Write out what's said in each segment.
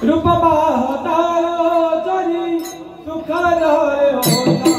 रूप तारो चरी सुख रे होता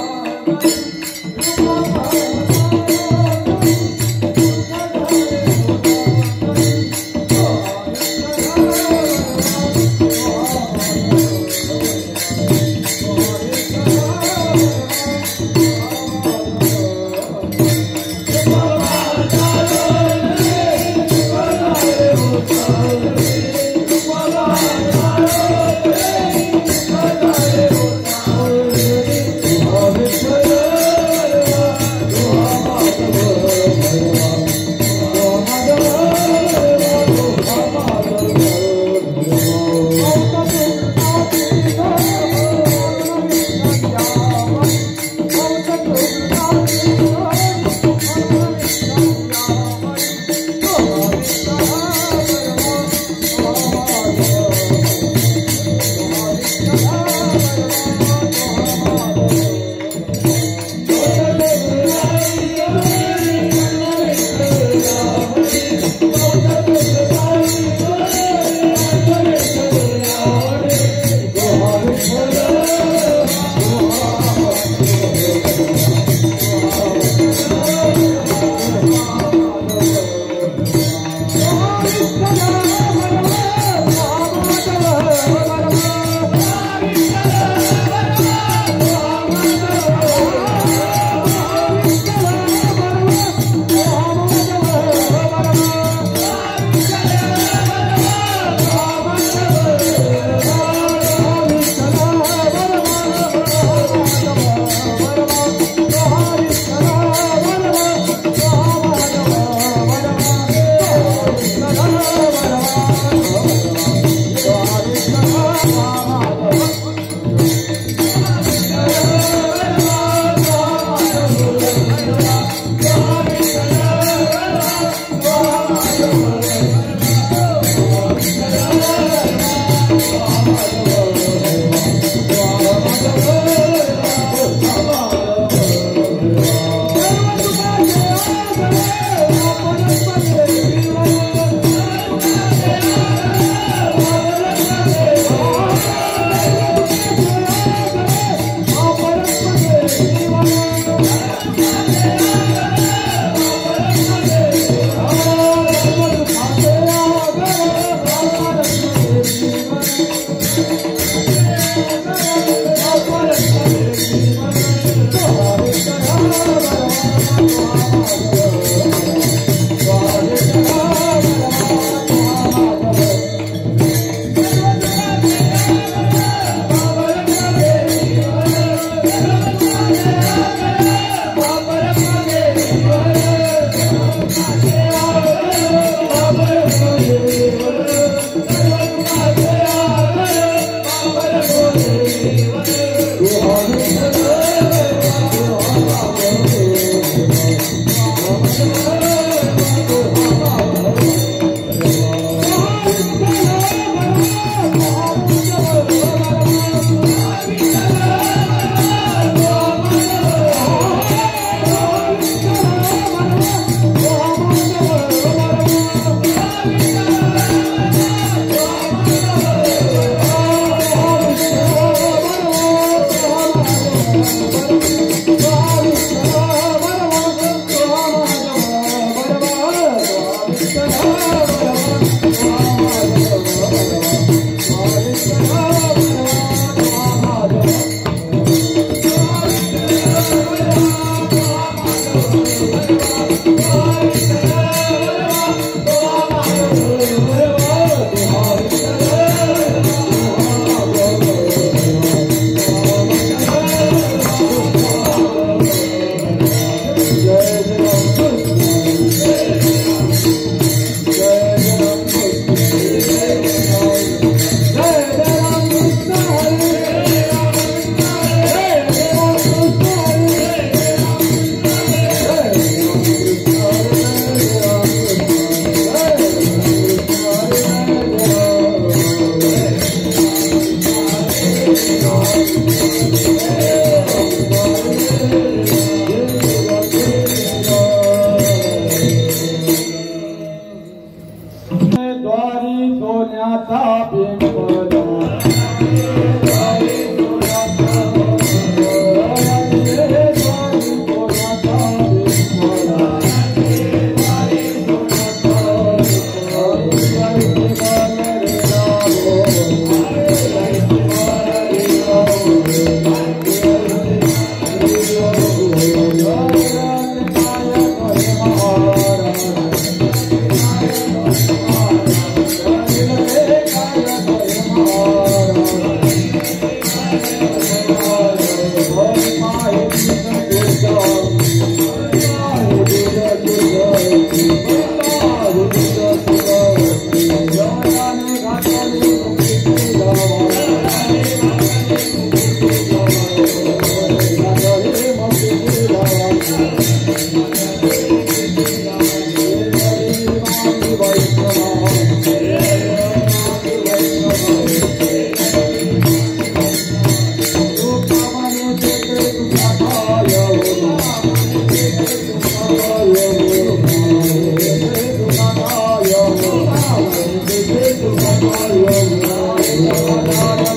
Oh,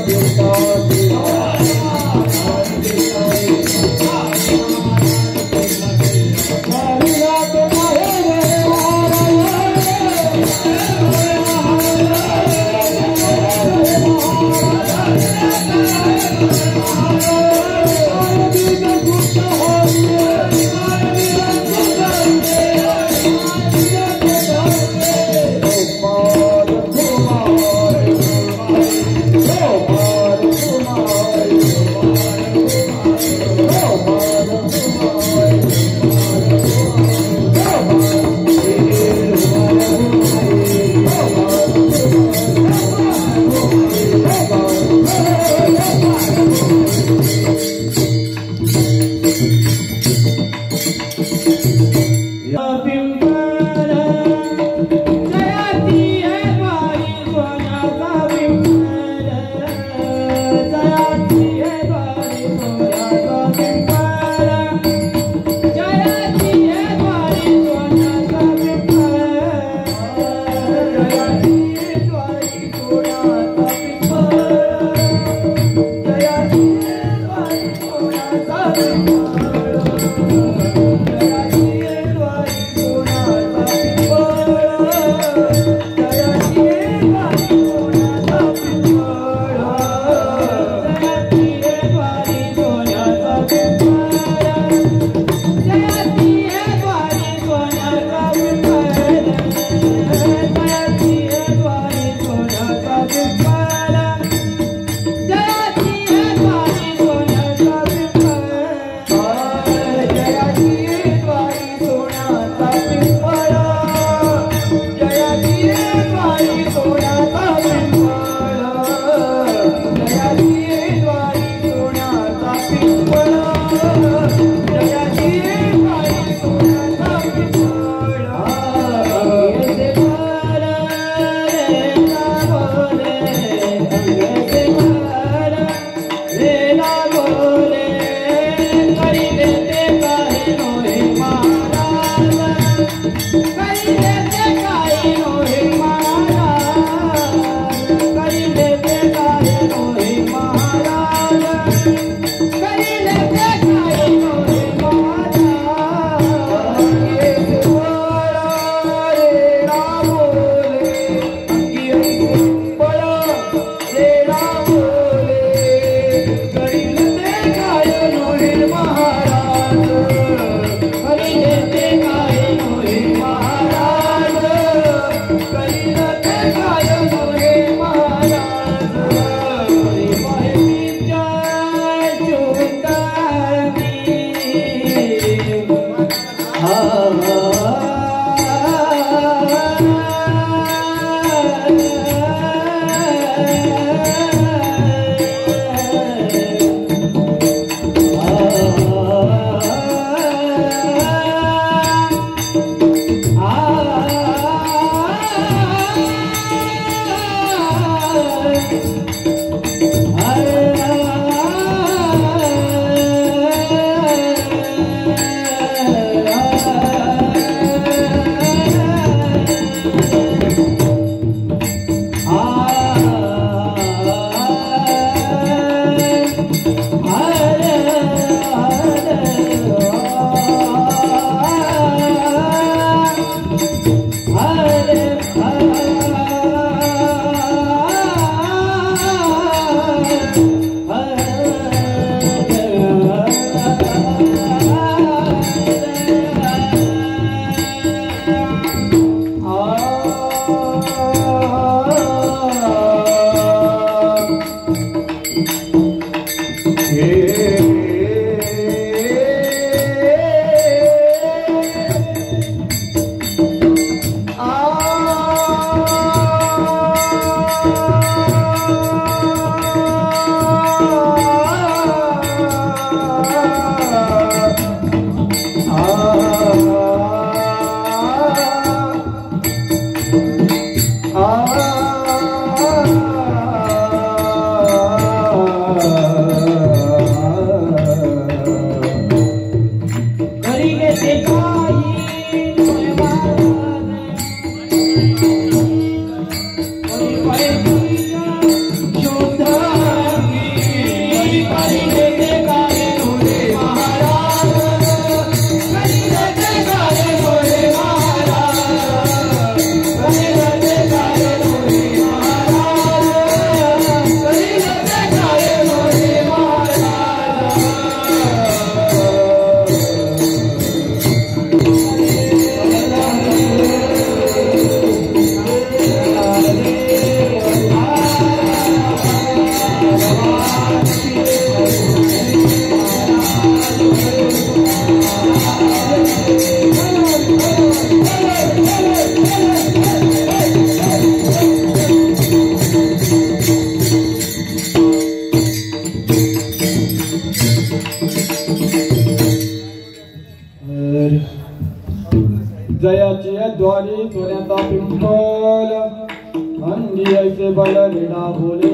द्वारी सोन्याचा पिंपल अंगी ऐसे बल रेडा बोले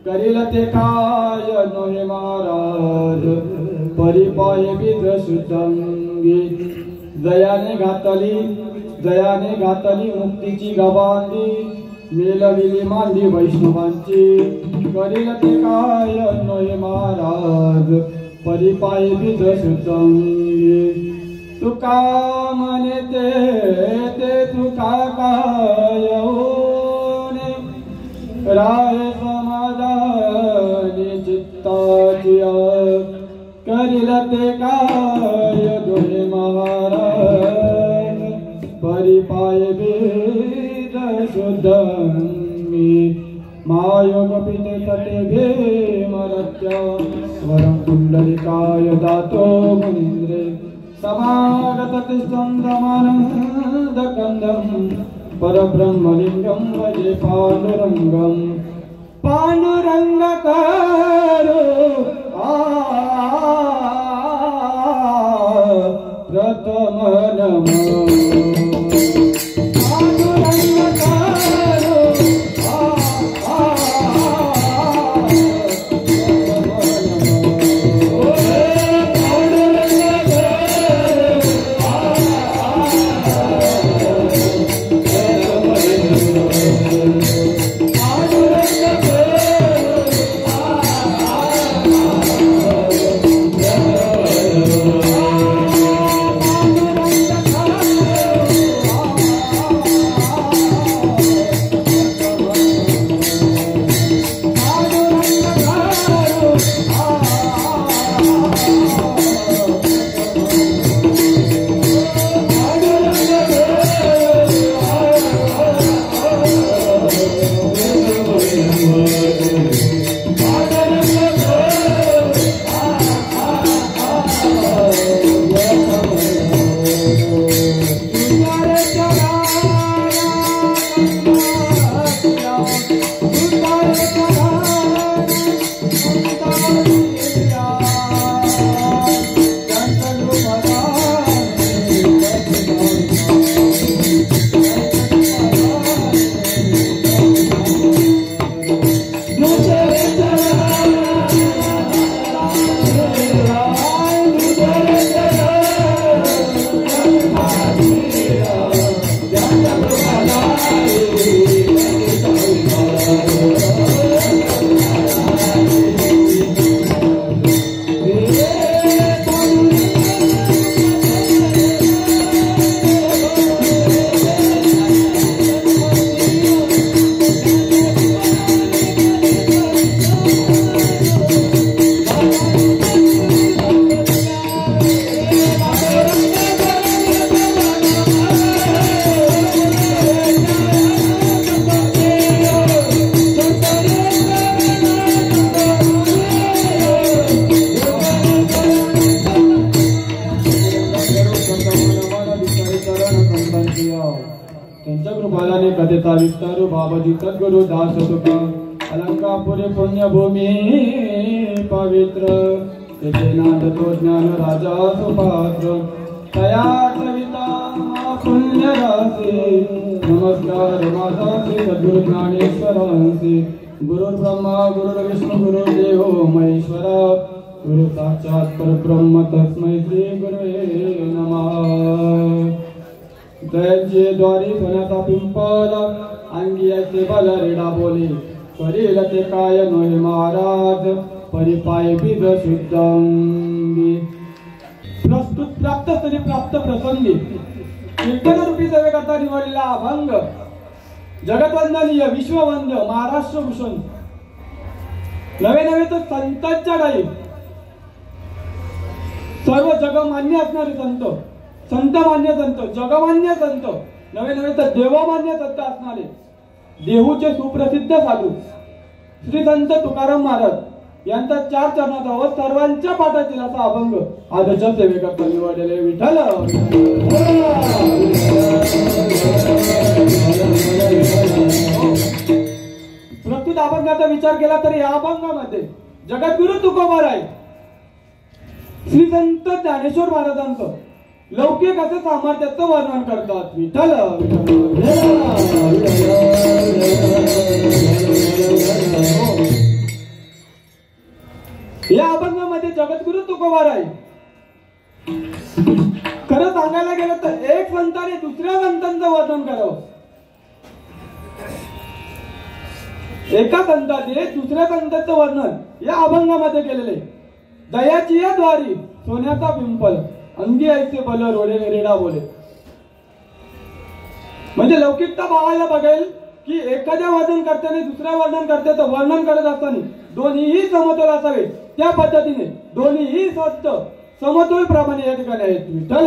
करील ते काय नोहे महाराज परिपाय विध सुतंगी जयाने घातली मुक्तीची गबांधी मेलविली मांदी वैष्णवांची करील ते काय नोहे महाराज परिपाय विध सुतंगी तुका मने ते तुका काय राय समाधानी चित्ताची करील ते काय दोहे महाराज परिपाय वेद शुद्धंगी महायोग पिते तटे भीमरत्य वरं कुंडलिकाय दातो मुनीन्द्रे समागत तिष्ठन्दमानन्दकन्दं परब्रह्मलिङ्गं भजे पाण्डुरङ्गं पाण्डुरङ्गकारो प्रथम नमः त्यांच्या कृपालाने कथेचा विस्तार बाबाजी सद्गुरु दास तुका अलंकापुरी पुण्यभूमी पवित्र तेथे नांदतो ज्ञान राजा सुपात्र तया कविता पुण्य रासी नमस्कार माझा श्री सद्गुरु ज्ञानेश्वरांसी गुरु ब्रह्मा गुरु विष्णु गुरु देव महेश्वर गुरु साक्षात परब्रह्म तस्मै श्री गुरुवे नमः जयंचे द्वारी सोन्याचा पिंपल अंगी ऐसे बल रेडा बोले करील ते काय नोहे महाराज परिपाय विध शुद्धंगी प्रस्तुत प्राप्त स्तरी प्राप्त प्रसंगी कीर्तन रूपी सेवेकरता निवडलेला अभंग जगतवंदनीय विश्ववंद्य महाराष्ट्र भूषण नवे नवे तर संतांच्या डाळी सर्व जगमान्य असणारे संत संत मान्य संत जगमान्य संत नवे नवे तर देवमान्य संत असणारे देहूचे सुप्रसिद्ध साधू श्री संत तुकाराम महाराज यांचा 4 चरणाचा व सर्वांच्या पाठातील असा अभंग आजच्या सेवेकरता निवडलेले विठ्ठल प्रस्तुत अभंगाचा विचार केला तर या अभंगामध्ये जगद्गुरु तुकोबाराय श्री संत ज्ञानेश्वर महाराजांचं लौकिक असं सामर्थ्याचं वर्णन करतात. विठ्ठल या अभंगामध्ये जगद्गुरु तुकोबार आहे. खरं सांगायला गेलं तर एक संताने दुसऱ्या संतांचं वर्णन करावं. एका संताने दुसऱ्या संतांचं वर्णन या अभंगामध्ये केलेले. दयाची या द्वारी सोन्याचा पिंपल अंगी ऐसे बल रोडे रेडा बोले. म्हणजे लौकिकता भावाला बघेल की एखाद्या वर्णन करताना दुसऱ्या वर्णन करते वर्णन करत असताना दोन्हीही समतोल असावे. त्या पद्धतीने दोन्हीही सत्य समतोल प्रमाणे या ठिकाणी आहेत. विठ्ठल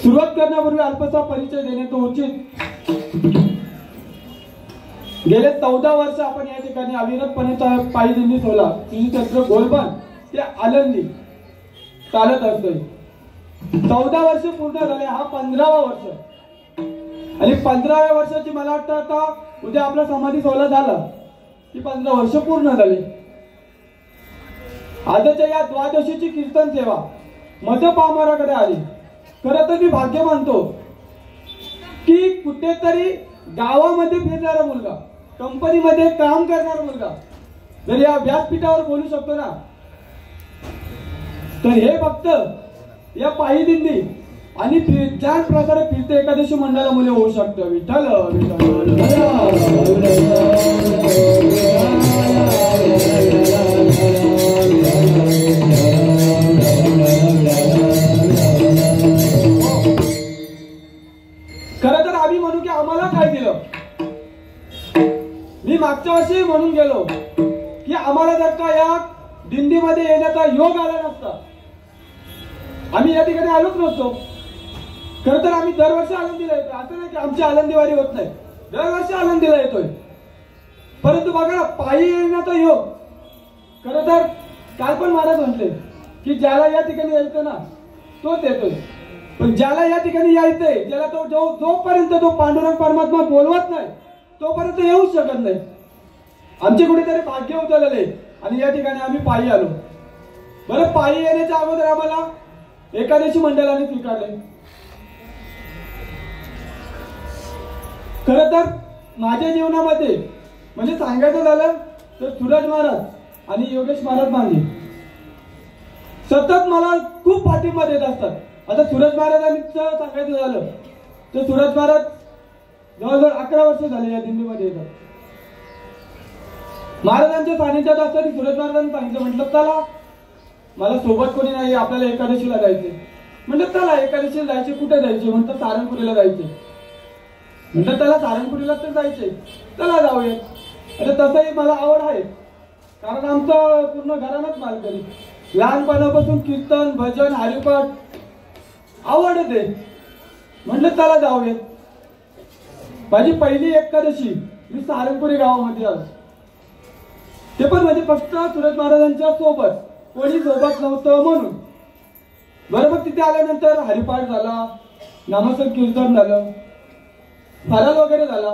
सुरुवात करण्यापूर्वी अल्पसा परिचय देण्याचं उचित. गेले 14 वर्ष आपण या ठिकाणी अविरतपणे पायी दिंडी सोला श्री चक्र गोलबन ते आलंदी चालत असतोय. 14 वर्ष पूर्ण झाले. हा 15वा वर्ष आणि 15व्या वर्षाची मला वाटतं आता उद्या आपला समाधी सोहळा झाला की 15 वर्ष पूर्ण झाले. आजच्या या द्वादशीची कीर्तन सेवा मध्य पामराकडे आली. खरं तर मी भाग्य मानतो की कुठेतरी गावामध्ये फिरणारा मुलगा, कंपनीमध्ये काम करणारा मुलगा जर या व्यासपीठावर बोलू शकतो ना, तर हे फक्त या पायी दिंडी आणि ज्या प्रकारे फिरते एकादशी मंडळामुळे होऊ शकतं. विठ्ठल खरं तर आम्ही म्हणू की आम्हाला काय दिलं. मी मागच्या वर्षी म्हणून गेलो की आम्हाला जर का या दिंडीमध्ये येण्याचा योग आला नसता आम्ही या ठिकाणी आलोच नसतो. खरं तर आम्ही दरवर्षी आनंदीला येतो. असं नाही की आमची आनंदीवारी होत नाही, दरवर्षी आनंदीला येतोय. परंतु बघा ना, पायी येण्याचा योग खरं तर काल पण महाराज म्हटले की ज्याला या ठिकाणी यायचं ना तोच येतोय. पण ज्याला या ठिकाणी यायचंय, ज्याला तो जोपर्यंत तो पांडुरंग परमात्मा बोलवत नाही तोपर्यंत येऊच शकत नाही. आमचे कुठेतरी भाग्य उतरलेले आणि या ठिकाणी आम्ही पायी आलो. बरं, पायी येण्याच्या अगोदर आम्हाला एकादशी मंडळाने स्वीकारले. खरं तर माझ्या जीवनामध्ये म्हणजे सांगायचं झालं तर सूरज महाराज आणि योगेश महाराज मांगे सतत मला खूप पाठिंबा देत असतात. आता सूरज महाराजांचं सांगायचं झालं तर सूरज महाराज जवळजवळ 11 वर्ष झाले या दिंडीमध्ये येतात. महाराजांच्या सानिध्यात असताना सूरज महाराजांनी सांगितलं, म्हटलं चला मला सोबत कोणी नाही, आपल्याला एकादशीला जायचे. म्हटलं चला एकादशीला जायचे. कुठे जायचे? म्हणतात सारंगपुरीला जायचे. म्हटलं त्याला सारंगपुरीला तर जायचे, चला जाऊया. अरे तसंही मला आवड आहे, कारण आमचं पूर्ण घरानंच मालकरी. लहानपणापासून कीर्तन भजन हरिपाठ आवड आहे. म्हटलं चला जाऊया. माझी पहिली एकादशी मी सारंगपुरी गावामध्ये आलो. ते पण म्हणजे फक्त सूरज महाराजांच्या सोबत, कोणी सोबत नव्हतं म्हणून. बरोबर तिथे आल्यानंतर हरिपाठ झाला, नामसंग कीर्तन झालं, फराळ वगैरे झाला.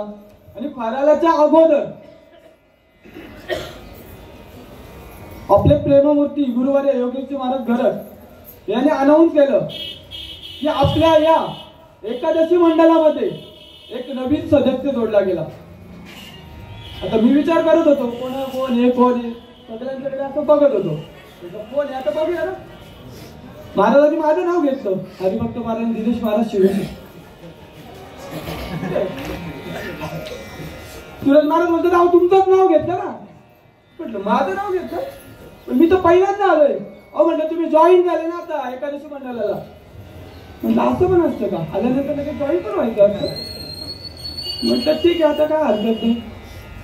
आणि फराळाच्या अगोदर आपले प्रेममूर्ती गुरुवारी योगेश महाराज घरत यांनी अनाऊन्स केलं की आपल्या या एकादशी मंडळामध्ये एक नवीन सदस्य जोडला गेला. आता मी विचार करत होतो कोण हे सगळ्यांच्याकडे असं बघत होतो, कोण आहे आता बघूया ना. महाराजांनी माझं नाव घेतलं, हरिभक्त महाराज दिनेश महाराज शिवेशी. सूरज महाराज म्हणतो नाव तुमचंच नाव घेतलं ना. म्हटलं माझं नाव घेतलं, पण मी तर पहिल्यांदा आलोय. अहो म्हटलं तुम्ही जॉईन झाले ना आता एकादशी मंडळाला. म्हटलं असं पण असतं का? आल्यानंतर लगेच जॉईन पण व्हायचं असतं. म्हटलं ठीक आहे, आता काय हरकत नाही.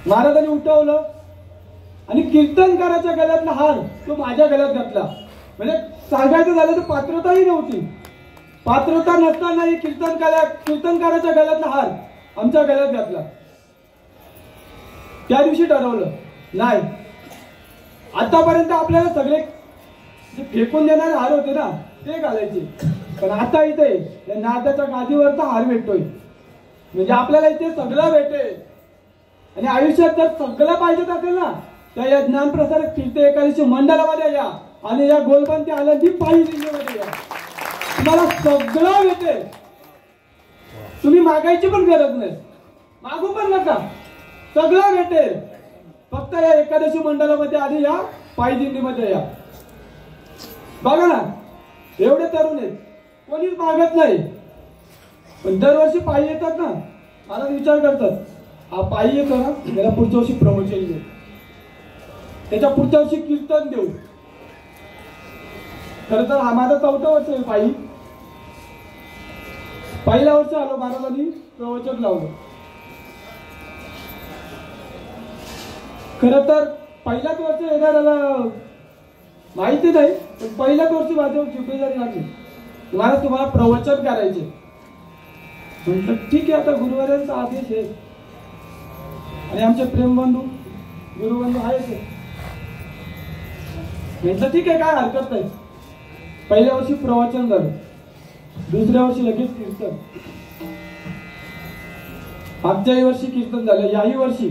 महाराजांनी उठवलं आणि कीर्तनकाराच्या गळ्यातला हार तो माझ्या गळ्यात घातला. म्हणजे सांगायचं झालं तर पात्रताही नव्हती. पात्रता नसतानाही कीर्तनकाराच्या गळ्यातला हार आमच्या गळ्यात घातला. त्या दिवशी ठरवलं नाही, आतापर्यंत आपल्याला सगळे जे फेकून देणारे हार होते ना ते घालायचे, पण आता इथे नाथाच्या गादीवरचा हार भेटतोय. म्हणजे आपल्याला इथे सगळं भेटेल. आणि आयुष्यात जर सगळं पाहिजे असेल ना तर या ज्ञानप्रसारक तीर्थ एकादशी मंडळामध्ये या आणि या गोलबंदी आळंदी पायी दिंडीमध्ये या. तुम्हाला सगळं भेटेल. तुम्ही मागायची पण गरज नाही, मागू पण नका, सगळं भेटेल. फक्त या एकादशी मंडळामध्ये आधी या, पायी दिंडीमध्ये या. बघा ना एवढे तरुण आहेत, कोणीच मागत नाही, पण दरवर्षी पायी येतात ना. मला विचार करतात हा पायी येतो ना, त्याला पुढच्या वर्षी प्रमोशन देऊ, त्याच्या पुढच्या वर्षी कीर्तन देऊ. खरं तर हा माझा 4थं वर्ष आहे पायी. पहिल्या वर्ष आलो महाराजांनी प्रवचन लावलं. खरं तर पहिल्याच वर्ष येणाऱ्याला माहिती नाही, पण पहिल्याच वर्षी माझ्यावर जिम्मेदारी लागली, तुम्हाला प्रवचन करायचे. म्हटलं ठीक आहे, आता गुरुवारांचा आदेश आहे आणि आमचे प्रेमबंधू गुरुबंधू आहेत. म्हटलं ठीक आहे, काय हरकत नाही. पहिल्या वर्षी प्रवचन झालं, दुसऱ्या वर्षी लगेच कीर्तन, मागच्याही वर्षी कीर्तन झालं, याही वर्षी.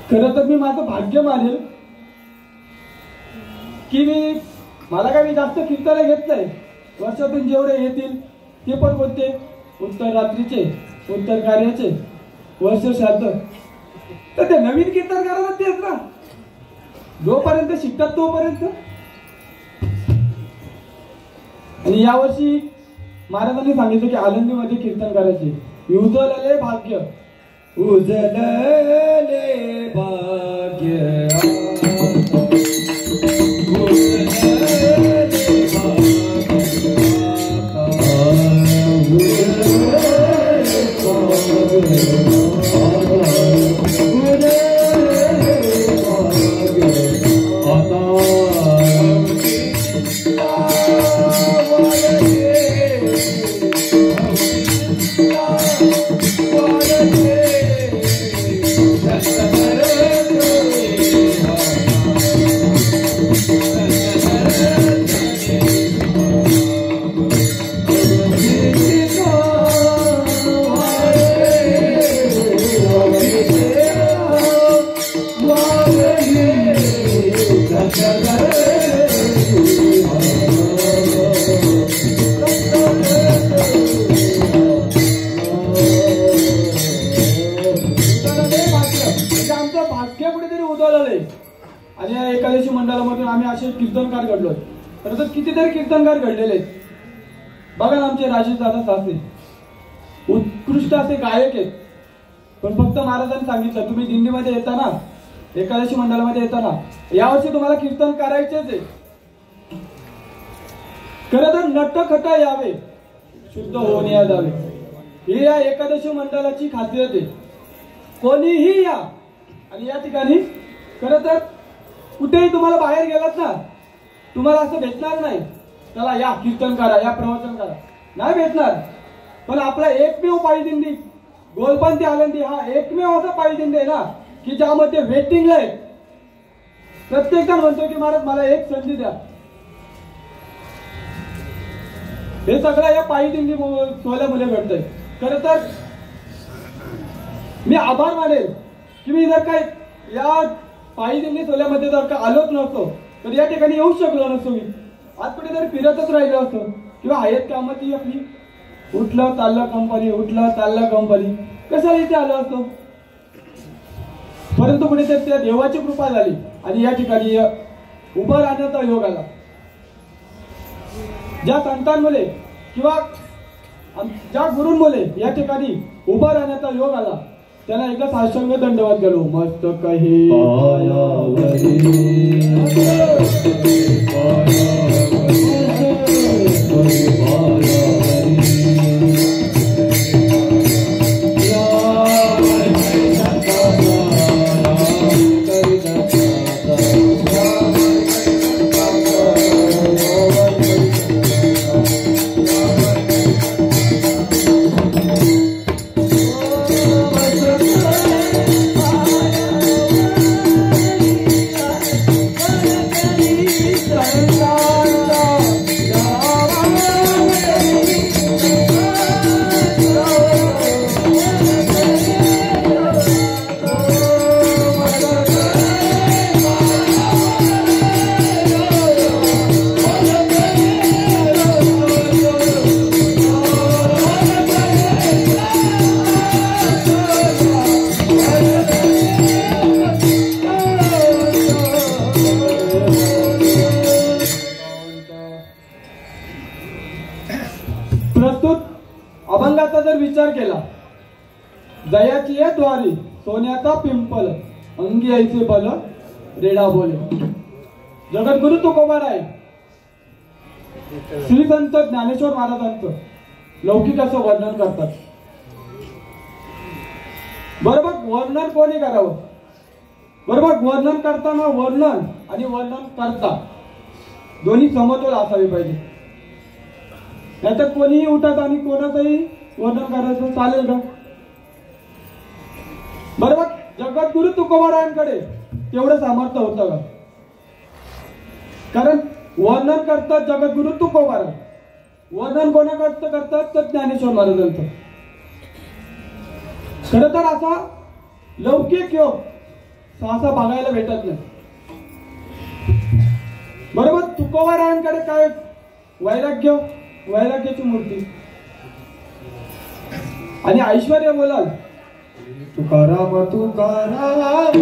खरं तर मी माझं भाग्य मानेल की मला काय मी जास्त कीर्तन घेत नाही. वर्षातून जेवढे येतील ते पण कोणते उत्तर रात्रीचे, उत्तर कार्याचे, वर्ष श्राद्ध, तर ते नवीन कीर्तन करायला तेच ना, जोपर्यंत शिकतात तोपर्यंत. आणि यावर्षी महाराजांनी सांगितलं की आळंदीमध्ये कीर्तन करायचे. उजळले भाग्य, उजळले भाग्य, आणि या एकादशी मंडळामधून आम्ही असे कीर्तनकार घडलो. खरं तर कितीतरी कीर्तनकार घडलेले आहेत. बघा ना आमचे राजेश दादा सासे उत्कृष्ट असे गायक आहेत. पण फक्त महाराजांनी सांगितलं तुम्ही दिंडीमध्ये येताना, एकादशी मंडळामध्ये येताना यावर्षी तुम्हाला कीर्तन करायचेच आहे. खरं तर नटखट यावे, शुद्ध होऊन या जावे, ही या एकादशी मंडळाची खासियत आहे. कोणीही या. आणि या ठिकाणी खरं तर कुठेही तुम्हाला बाहेर गेलात ना, तुम्हाला असं भेटणार नाही चला या कीर्तन करा, या प्रवचन करा, नाही भेटणार. पण आपला एकमेव पायी दिंडी गोलबंदी आळंदी हा एकमेव असा पायी दिंडी आहे ना की ज्यामध्ये वेटिंगला आहे. प्रत्येक जण म्हणतो की महाराज मला एक संधी द्या. हे सगळं या पायी दिंडी सोहळ्यामध्ये घडतंय. खरं तर मी आभार मानेल की मी जर काय या पायी दिंडी सोहळ्यामध्ये जर का आलोच नसतो तर या ठिकाणी येऊ शकलो नसतो. मी आज कुठेतरी फिरतच राहिलो असतो किंवा आहेत कामं ती आपली उठलं चाललं कंपनी, उठलं चाललं कंपनी, कशाला इथे आलो असतो. परंतु कुठेतरी त्या देवाची कृपा झाली आणि या ठिकाणी उभं राहण्याचा योग आला. ज्या संतांमुळे किंवा ज्या गुरूंमुळे या ठिकाणी उभं राहण्याचा योग आला त्यांना एकदा साष्टांग दंडवत गेलो. मस्त काही Santa जर विचार केला, जयाची आहे द्वारी सोन्याचा पिंपल, अंगी यायचे बल रेडा बोले. जगद्गुरु तुकोबाराय श्री संत ज्ञानेश्वर महाराजांचं लौकिक असं वर्णन करतात. बरोबर वर्णन कोणी करावं? बरोबर वर्णन करताना वर्णन आणि वर्णन करता दोन्ही समतोल असावे पाहिजे. नाहीतर कोणीही उठत आणि कोणाचंही वर्णन करायचं चालेल का? बरोबर जगद्गुरु तुकोबारायांकडे तेवढं सामर्थ्य होतं का? कारण वर्णन करतात जगद्गुरु तुकोबाराय, वर्णन कोणाकडचं करतात तर ज्ञानेश्वर महाराजांचं. खर तर असा लौकिक योग सहसा बघायला भेटत नाही. बरोबर तुकोबारायांकडे काय वैराग्य, वैराग्याची मूर्ती आणि ऐश्वर्य बोलाल तुकाराम तुकाराम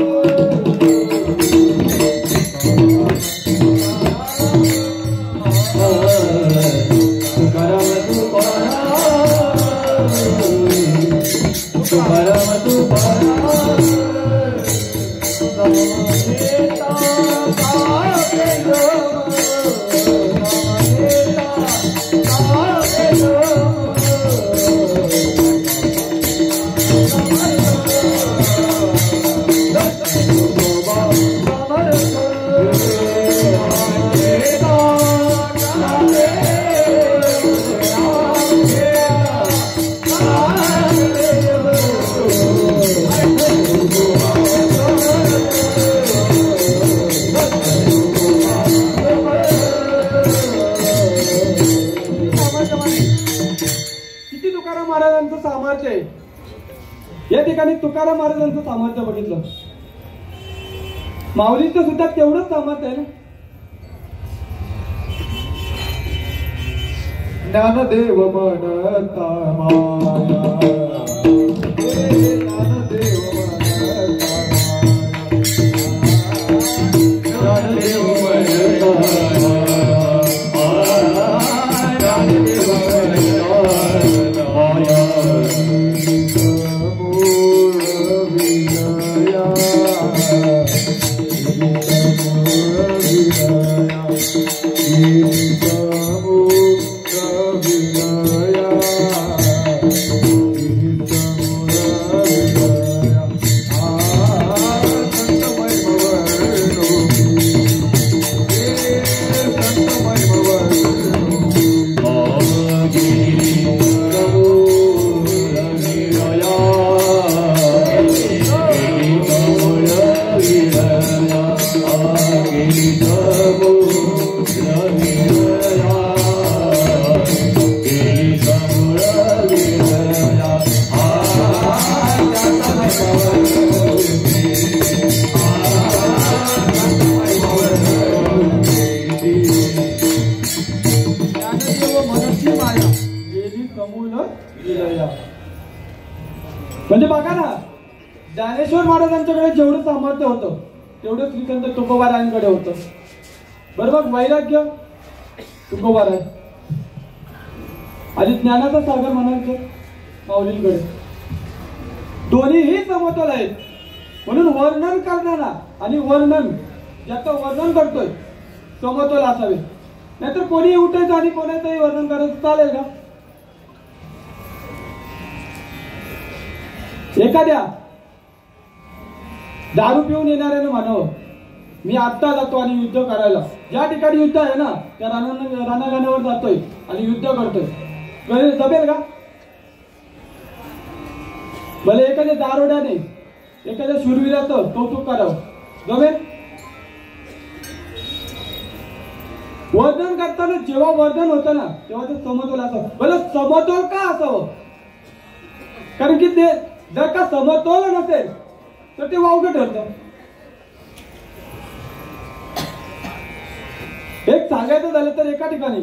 या ठिकाणी तुकाराम महाराजांचं सामर्थ्य बघितलं. माऊलींचं सुद्धा तेवढंच सामर्थ्य आहे ना. ज्ञानदेव म्हणता माया, ज्ञानदेव म्हणजे बघा ना, ज्ञानेश्वर महाराजांच्याकडे जेवढं सामर्थ्य होतं तेवढं श्रीसंत तुकोबारायांकडे होतं. बरोबर वैराग्य तुकोबाराय आणि ज्ञानाचा सागर म्हणायचं माऊलींकडे. दोन्हीही समतोल आहेत. म्हणून वर्णन करताना आणि वर्णन ज्याचं वर्णन करतोय समतोल असावे. नाहीतर कोणी उठायचं आणि कोणाचंही वर्णन करायचं चालेल का? एखाद्या दारू पिऊन येणाऱ्यानं म्हणावं मी आत्ता जातो आणि युद्ध करायला. ज्या ठिकाणी युद्ध आहे ना त्या रणांगणावर जातोय आणि युद्ध करतोय, जमेल का? भले एखाद्या दारोड्याने एखाद्या शूरवीराचं कौतुक करावं, जमेल? वर्णन करताना जेव्हा वर्णन होतं ना तेव्हा ते समतोल असावं. भले समतोल का असावं? कारण की ते जर का समतोल नसेल तर ते वावगं ठरतं. एक सांगायचं झालं तर एका ठिकाणी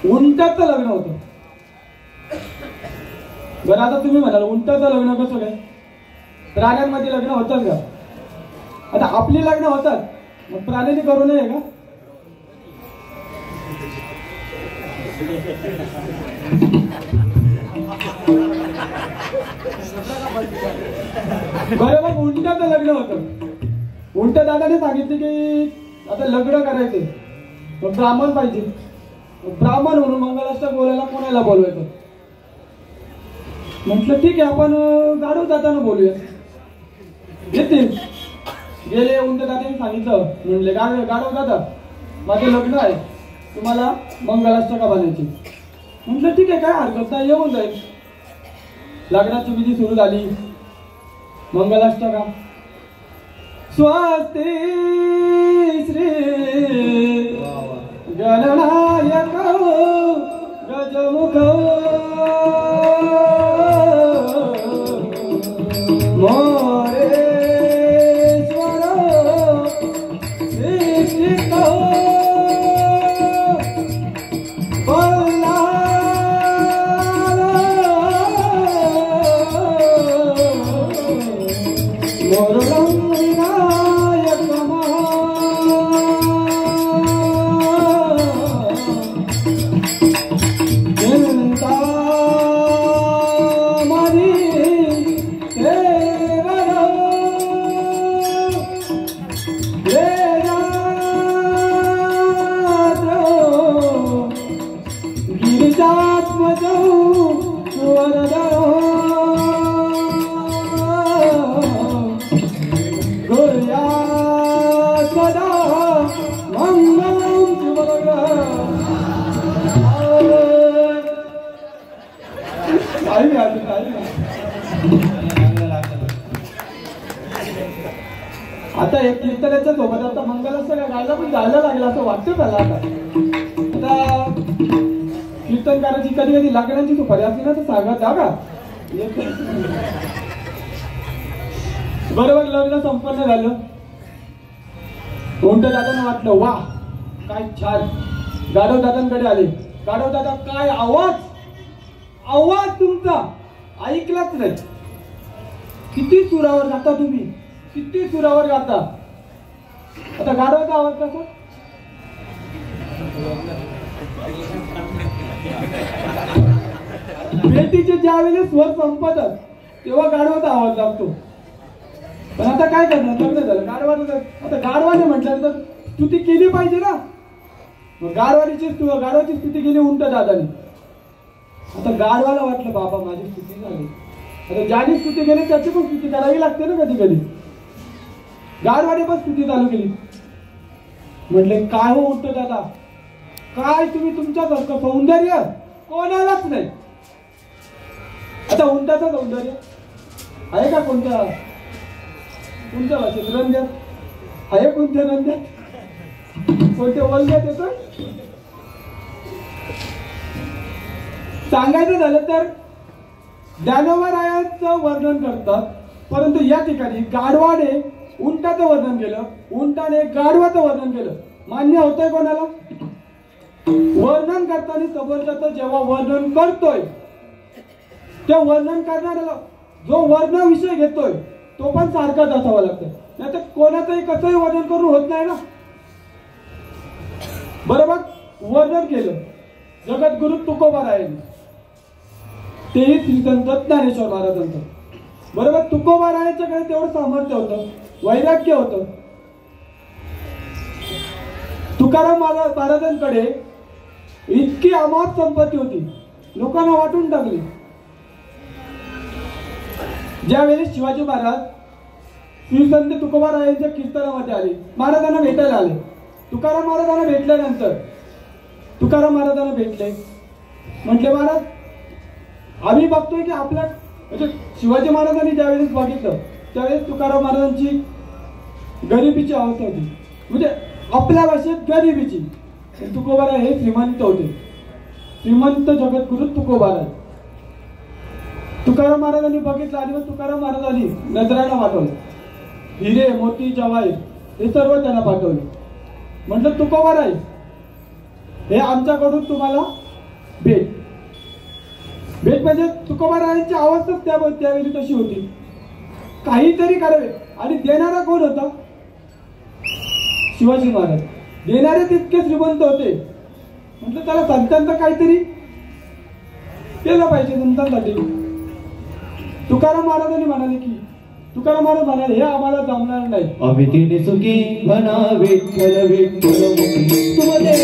उंटाचं लग्न होतं. बरं आता तुम्ही म्हणाल उंटाचं लग्न कसं काय? प्राण्यांमध्ये लग्न होतात का? आता आपली लग्न होतात मग प्राण्यांनी करू नये का? बरोबर उंटाचं लग्न होतं. उंट दादाने सांगितले की आता लग्न करायचे, ब्राह्मण पाहिजे. ब्राह्मण म्हणून मंगलाष्टक बोलायला कोणाला बोलवायचं. म्हटलं ठीक आहे, आपण गाढव दादानं बोलूया. येतील. गेले उंट दादाने सांगितलं, म्हणले गाढव दादा माझं लग्न आहे, तुम्हाला मंगलाष्टका बांधायची. म्हटलं ठीक आहे, काय हरकत नाही, येऊन जाईल. लग्नाची विधी सुरू झाली. मंगलाष्टका. स्वस्ति श्री गणनायक गजमुख मोरेश्वर श्रीकृष्ण आता एक कीर्तनाच्या सोबत आता मंगलाष्टक गायला पण जायला लागला असं वाटतं त्याला. आता कीर्तनकाराची कधी कधी लागण्याची सुपारी असली ना तर सांगा जागा. बरोबर लग्न संपन्न झालं. उंट दादांना वाटलं वा काय छान. गाढव दादांकडे आले. गाढव दादा काय आवाज तुमचा ऐकलाच नाही. किती सुरावर जाता तुम्ही, किती सुरावर गाता. आता गाढवाचा आवाज कसा. बेटीचे ज्या वेळेस स्वर संपतात तेव्हा गाढवाचा आवाज लागतो. पण आता काय करणार, लग्न झालं. गाढवाचं आता गाढवाने म्हटलं तर स्तुती केली पाहिजे ना. गाढवाची स्तुती केली उंट दादाने. आता गाढवाला वाटलं बाबा माझी स्तुती झाली. आता ज्याने स्तुती केली त्याची पण स्तुती करावी लागते ना कधी कधी. गाढवाने पण स्तुती चालू केली. म्हटले काय हो उंट दादा, काय तुम्ही तुमच्यासारखं सौंदर्य कोणालाच नाही. आता उंटाचं सौंदर्य आहे का कोणत्या भाषेत. रंध्यात आहे, कोणत्या रंध्यात, कोणत्या वल्ल्यात येतं. सांगायचं झालं तर ज्ञानोबरायांचं वर्णन करतात, परंतु या ठिकाणी गाढवाने उंटाचं वर्णन केलं, उंटाने गाढवाचं वर्णन केलं. मान्य होतंय कोणाला. वर्णन करताना समोरच्याचं जेव्हा वर्णन करतोय त्या वर्णन करणाऱ्याला जो वर्ण विषय घेतोय तो पण सारखाच असावा लागतो. नाही तर कोणाचंही कसंही वर्णन करून होत नाही ना. बरोबर वर्णन केलं जगद्गुरु तुकोबारायांनी, तेही श्री संत ज्ञानेश्वर महाराजांचं. बरोबर तुकोबारायांच्याकडे तेवढं सामर्थ्य होतं, वैराग्य होतं. तुकाराम महाराजांकडे इतकी अमाप संपत्ती होती, लोकांना वाटून टाकली. ज्यावेळी शिवाजी महाराज श्री संत तुकोबारायांच्या कीर्तनामध्ये आले, महाराजांना भेटायला आले. तुकाराम महाराजांना भेटल्यानंतर तुकाराम महाराजांना भेटले, म्हटले महाराज आम्ही बघतोय की आपल्या म्हणजे शिवाजी महाराजांनी ज्यावेळेस बघितलं त्यावेळेस तुकाराम महाराजांची गरिबीची अवस्था होती, म्हणजे आपल्या भाषेत गरिबीची. तुकोबाराय हे श्रीमंत होते, श्रीमंत जगद्गुरु तुकोबाराय. तुकाराम महाराजांनी बघितलं आणि मग तुकाराम महाराजांनी नजराला पाठवलं, हिरे मोती जवाहीर हे सर्व त्यांना पाठवले. म्हटलं तुकोबाराय हे आमच्याकडून तुम्हाला भेट. भेट म्हणजे तुकोबारायांची अवस्थाच त्यावेळी तशी होती, काहीतरी करावे. आणि देणारा कोण होता, शिवाजी महाराज. देणारे तितके श्रीमंत होते म्हटलं त्याला संतांचं काहीतरी केलं पाहिजे संतांसाठी. तुकाराम महाराजांनी म्हणाले की तुकाराम महाराज म्हणाले हे आम्हाला जमणार नाही. अभितीने सुखी म्हणा विठ्ठल विठ्ठल मुखी तुमने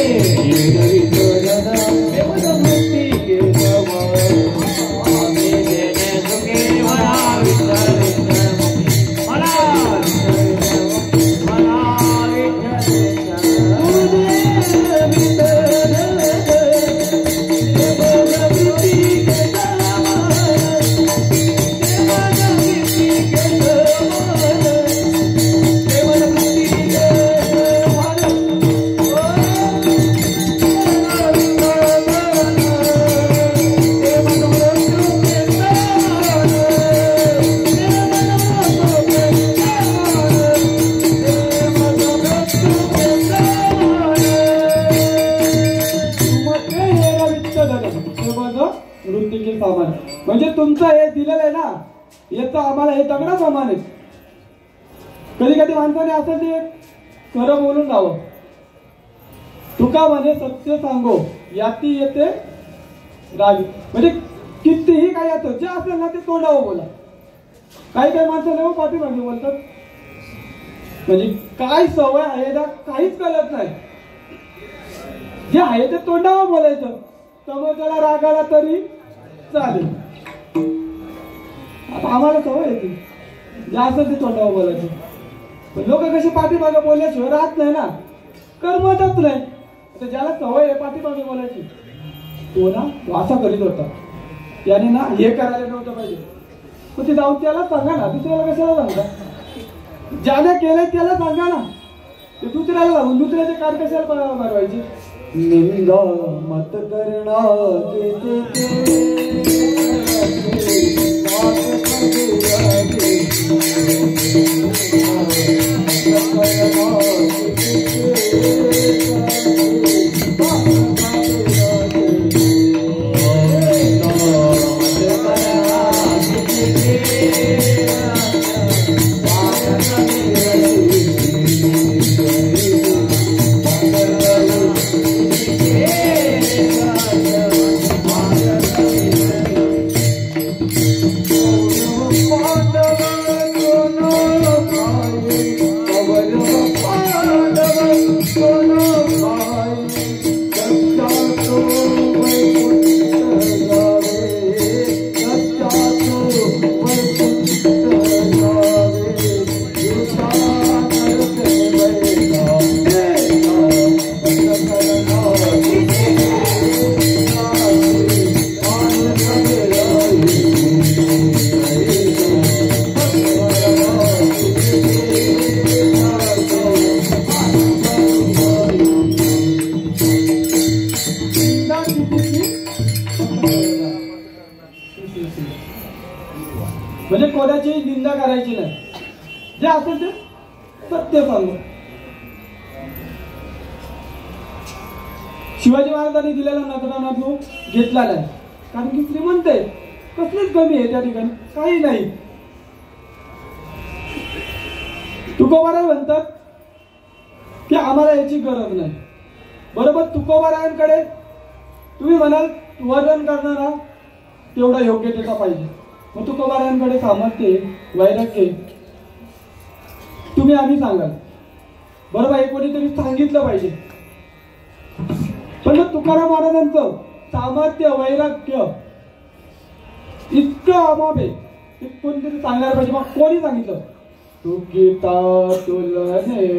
म्हणजे तुमचं हे दिलेलं आहे ना याचं आम्हाला हे दगडा समान आहे. कधी कधी माणसाने असं ते खरं बोलून जावं. तुका म्हणे सत्य सांगो याती येते रावी. म्हणजे कितीही काही येतं जे असेल ना ते तोंडावं बोला. काही काही माणसं लेव पाठीमागे बोलतात. म्हणजे काय सवय आहे ना काहीच कळत नाही. जे आहे ते तोंडावं बोलायचं. त्यामुळे त्याला रागाला तरी चालेल. आता आम्हाला सवय येते जे असं ते तोंडावर बोलायचं. पण लोक कशी पाठीमागे बोलल्याशिवाय राहत नाही ना करमतच नाही. आता ज्याला सवय आहे पाठीमागे बोलायची तो ना तो असा करीत होता. याने ना हे करायला नव्हतं पाहिजे. मग ते जाऊन त्याला सांगा ना. दुसऱ्याला कशाला सांगा. ज्याने केलंय त्याला सांगा ना. ते दुसऱ्याला सांगून दुसऱ्याचे कार्य कशाला बनवायचे. निंदा मत करना म्हणजे कोणाची निंदा करायची नाही. जे असेल ते सत्य सांगू. शिवाजी महाराजांनी दिलेला नजराना तो घेतला नाही. कारण की श्रीमंत आहे. कसलीच कमी आहे त्या ठिकाणी काही नाही. तुकोबाराय म्हणतात की आम्हाला याची गरज नाही. बरोबर तुकोबारायांकडे तुम्ही म्हणाल वर्णन करणारा तेवढा योग्यतेचा पाहिजे. मग तुकोबारायांकडे सामर्थ्य वैराग्य तुम्ही आम्ही सांगाल. बरोबर हे कोणीतरी सांगितलं पाहिजे. पण मग तुकाराम महाराजांचं सामर्थ्य वैराग्य इतकं अमाप आहे ते कोणीतरी सांगायला पाहिजे. मग कोणी सांगितलं. तुकिता तुलने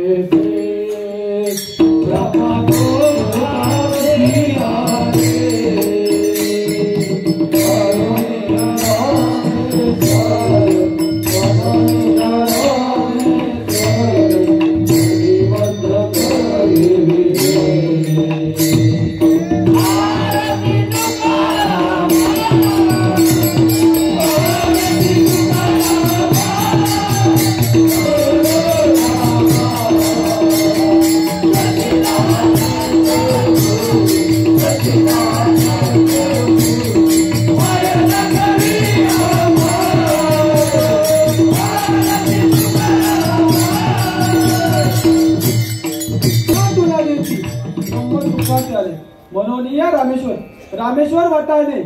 म्हणून या रामेश्वर वाटाणे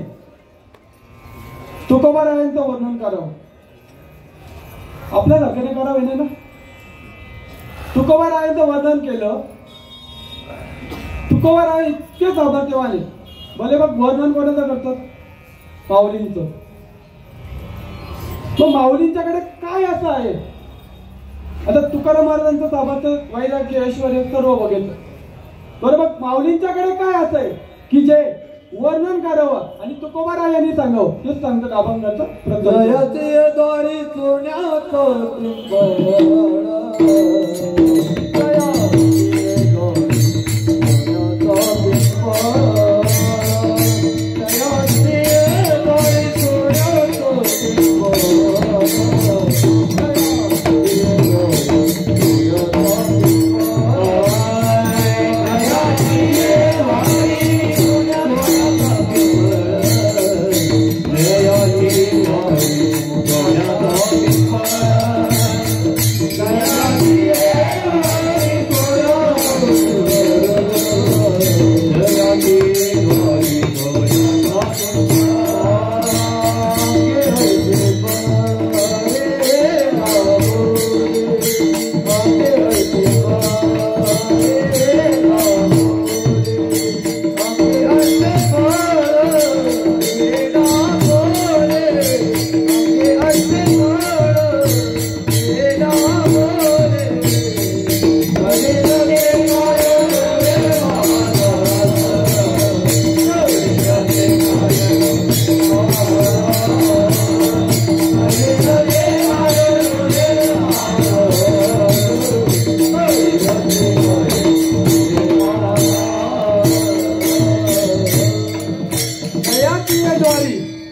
तुकोबारायांचं वर्णन करावं. आपल्या सारख्याने करावे ना. तुकोबारायांचं वर्णन केलं. तुकोबाराय इतके सामर्थ्यवान भले मग वर्णन कोणाचं करतात? माऊलींचं. मग माऊलींच्याकडे काय असं आहे? आता तुकाराम महाराजांचं सामर्थ्य, वैराग्य, ऐश्वर्य सर्व बघितलं. बरं मग माऊलींच्याकडे काय असं आहे की जे वर्णन करावं आणि तुकोबाराय यांनी सांगावं? तेच सांगतात अभंगाचं द्वारी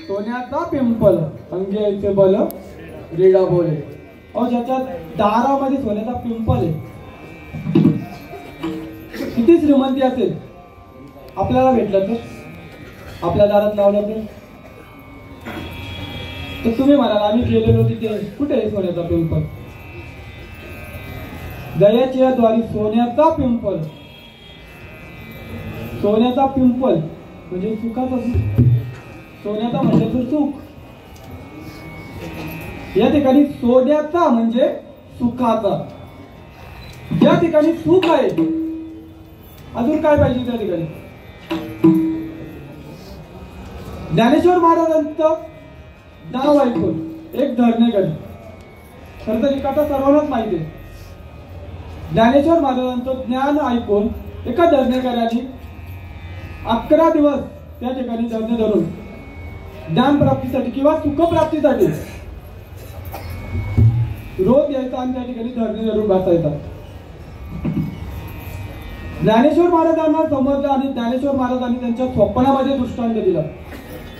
सोन्याचा पिंपल अंगे बल रेडा बोले. अहो ज्याच्या दारामध्ये सोन्याचा पिंपल आहे, किती श्रीमंती असेल, आपल्याला भेटलं तर, आपल्या दारात लावलं तर तुम्ही म्हणाल आम्ही गेलेलो तिथे, कुठे आहे सोन्याचा पिंपल? दयाच्या द्वारी सोन्याचा पिंपल. सोन्याचा पिंपल म्हणजे सुखाचा सुख. सोन्याचा म्हणजे तो सुख. या ठिकाणी सोन्याचा म्हणजे सुखाचा. ज्या ठिकाणी सुख आहे अजून काय पाहिजे त्या ठिकाणी? ज्ञानेश्वर महाराजांचं नाव ऐकून एक धरणेकरी, खरं तर ही कथा सर्वांनाच माहिती आहे. ज्ञानेश्वर महाराजांचं ज्ञान ऐकून एका धरणेकरांनी 11 दिवस त्या ठिकाणी धरणे धरून ज्ञान प्राप्तीसाठी किंवा सुखप्राप्तीसाठी रोज यायचा आणि त्या ठिकाणी धरणे धरून बसायचा. ज्ञानेश्वर महाराजांना समजलं आणि ज्ञानेश्वर महाराजांनी त्यांच्या स्वप्नामध्ये दृष्टांत दिला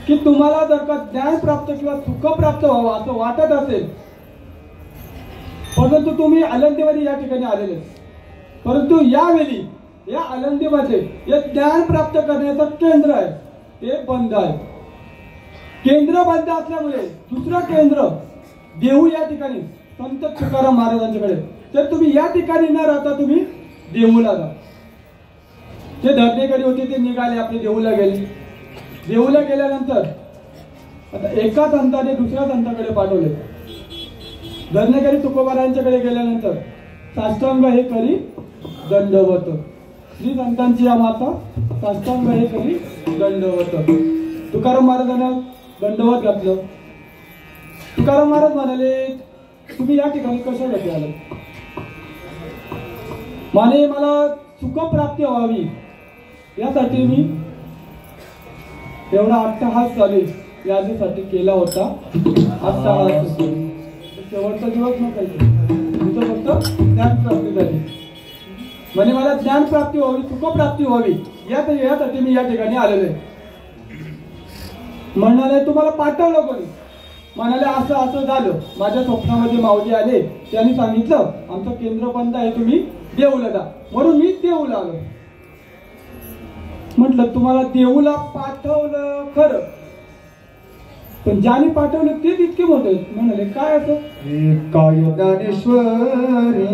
की तुम्हाला जर का ज्ञान प्राप्त किंवा सुख प्राप्त व्हावं असं वाटत असेल, परंतु तुम्ही आळंदीमध्ये या ठिकाणी आलेले, परंतु यावेळी या आळंदीमध्ये हे ज्ञान प्राप्त करण्याचं केंद्र आहे ते बंद आहे. केंद्र बंद असल्यामुळे दुसरं केंद्र देहू या ठिकाणी संत तुकाराम महाराजांच्याकडे, तर तुम्ही या ठिकाणी न राहता तुम्ही देहूला जा. जे धरणेकरी होते ते निघाले, आपले देहूला गेले. देहूला गेल्यानंतर आता एका संताने दुसऱ्या संताकडे पाठवले. धरणेकरी तुकोबारायांच्याकडे गेल्यानंतर साष्टांग हे करी दंडवत. श्री संतांची या माता साष्टांग हे करी दंडवत. तुकाराम महाराजांना दंडवत घातलं. तुकाराम महाराज म्हणाले तुम्ही या ठिकाणी कशासाठी आले? माने मला सुखप्राप्ती व्हावी यासाठी मी एवढा अट्टहास चालेल यासाठी केला होता. अट्टहास शेवटचा दिवस नसायचा, फक्त ज्ञान प्राप्ती झाली. म्हणजे मला ज्ञान प्राप्ती व्हावी, सुखप्राप्ती व्हावी यासाठी मी या ठिकाणी आलेलो आहे. म्हणाले तुम्हाला पाठवलं कोणी? म्हणाले असं असं झालं, माझ्या स्वप्नामध्ये माऊली आले, त्यांनी सांगितलं आमचं केंद्र बंद आहे, तुम्ही देऊला जा, म्हणून मी देऊला आलो. म्हटलं तुम्हाला देऊला पाठवलं खरं, पण ज्याने पाठवलं ते तितके मोठे. म्हणाले काय असं? काय ज्ञानेश्वरी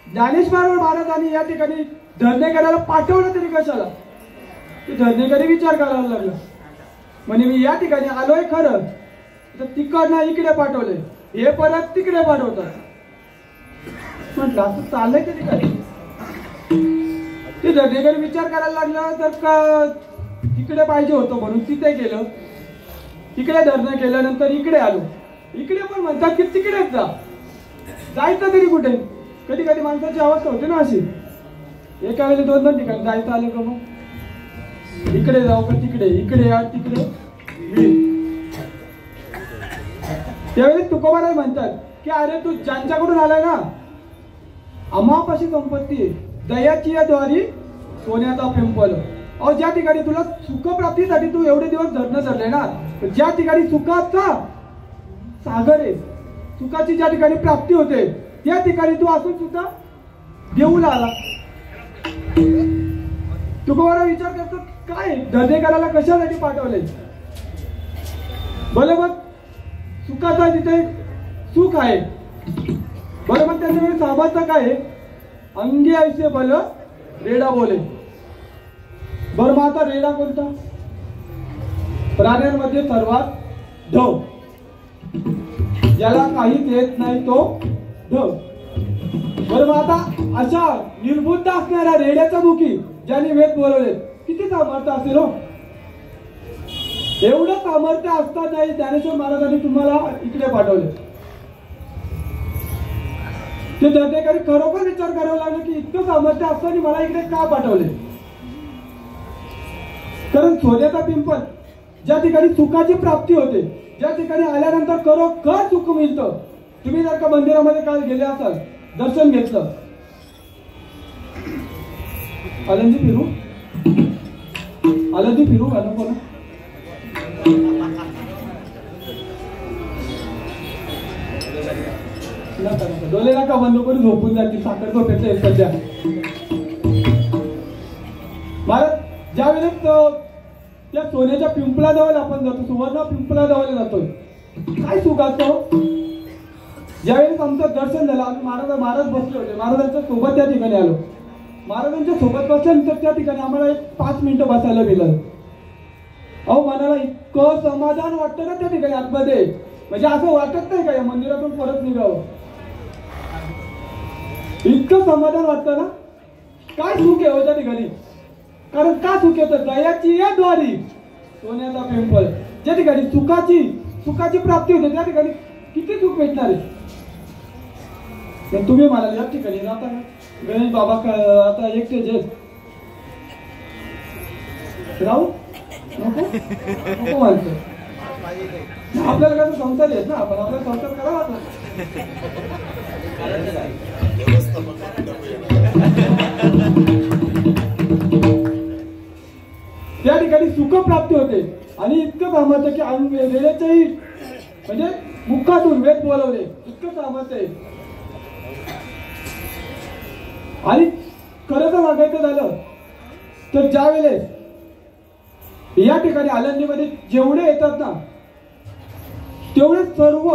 ज्ञानेश्वर महाराजांनी या ठिकाणी धरणेकराला पाठवलं तरी कशाला? ते धरणेकरी विचार करायला लागला, म्हणजे मी या ठिकाणी आलोय खरं, तर तिकडनं इकडे पाठवले, हे परत तिकडे पाठवतात. म्हटलं असं चाललंय कधी काय? ते धरणेकरी विचार करायला लागला, तर का तिकडे पाहिजे होतं म्हणून तिथे गेलं, तिकडे धरणं केल्यानंतर इकडे आलो, इकडे पण म्हणतात की तिकडेच जा, जायचं तरी कुठे? कधी कधी माणसाची अवस्था होते ना अशी, एका वेळेला दोन दोन ठिकाणी जायचं आलं का मग इकडे जाऊ का तिकडे, इकडे या तिकडे. त्यावेळी तुकोबाराज म्हणतात की अरे तू ज्यांच्याकडून आलाय ना, अमापाशी संपत्ती दयाची या द्वारी सोन्याचा पिंपल. अहो ज्या ठिकाणी तुला सुखप्राप्तीसाठी तू एवढे दिवस धरणं धरले ना, ज्या ठिकाणी सुखाचा सागर आहे, सुखाची ज्या ठिकाणी प्राप्ती होते, त्या ठिकाणी तू असून सुद्धा देऊला आला. तुकोबाराज विचार करतो काय धरणेकराला कशासाठी पाठवले? बरोबर सुखाचा तिथे सुख आहे, बरोबर त्याच्याकडे सामाचं काय आहे? अंगी ऐसे बल रेडा बोले. बरं मग आता रेडा कोणता? प्राण्यांमध्ये सर्वात ढ, ज्याला काहीच येत नाही तो ढ. बरं मग आता अशा निर्बुद्ध असणाऱ्या रेड्याचा मुखी ज्याने वेद बोलवले किती सामर्थ्य असेल हो? एवढं सामर्थ्य असतानाही ज्ञानेश्वर महाराजांनी तुम्हाला इकडे पाठवले. ते धरणेकरी खरोखर विचार करावा लागला की इतकं सामर्थ्य असताना मला इकडे का पाठवले? कारण सोन्याचा पिंपल ज्या ठिकाणी सुखाची प्राप्ती होते, ज्या ठिकाणी आल्यानंतर खरोखर सुख मिळतं. तुम्ही जर का मंदिरामध्ये काल गेले असाल, दर्शन घेतलं, आनंदी फिरू आनंदी फिरू नको ना, डोले नका बंद करून झोपून जातील, साखर झोपेतले सध्या. महाराज ज्या वेळेस त्या सोन्याच्या पिंपळाजवळ आपण जातो, सुवर्ण पिंपळाजवळ जातोय, काय सुख असतो? ज्यावेळेस आमचं दर्शन झालं, आम्ही महाराज बसले होते, महाराजांच्या सोबत त्या ठिकाणी आलो. महाराजांच्या सोबत बसल्यानंतर त्या ठिकाणी आम्हाला एक 5 मिनिटं बसायला मिळालं. अहो मनाला इतकं समाधान वाटतं ना त्या ठिकाणी आतमध्ये, म्हणजे असं वाटत नाही का या मंदिरातून परत निघावं, इतकं समाधान वाटतं ना. काय सुख आहे हो त्या ठिकाणी? कारण का सुख येतं? दयाची या द्वारी सोन्याचा पिंपल. ज्या ठिकाणी सुखाची प्राप्ती होते त्या ठिकाणी किती सुख भेटणार आहे? तुम्ही म्हणाल या ठिकाणी आता गणेश बाबा आता एकटे जे राहू नको नको म्हणतो. आपल्याला कसं संसार येत ना, आपण आपल्याला संसार करावा ना. त्या ठिकाणी सुख प्राप्ती होते आणि इतकं सामर्थ्य की वेळेच्याही म्हणजे मुखातून वेद बोलवले, इतकं सामर्थ्य आहे. आणि खरं तर सांगायचं झालं तर ज्या वेळेस या ठिकाणी आळंदीमध्ये जेवढे येतात ना, तेवढे सर्व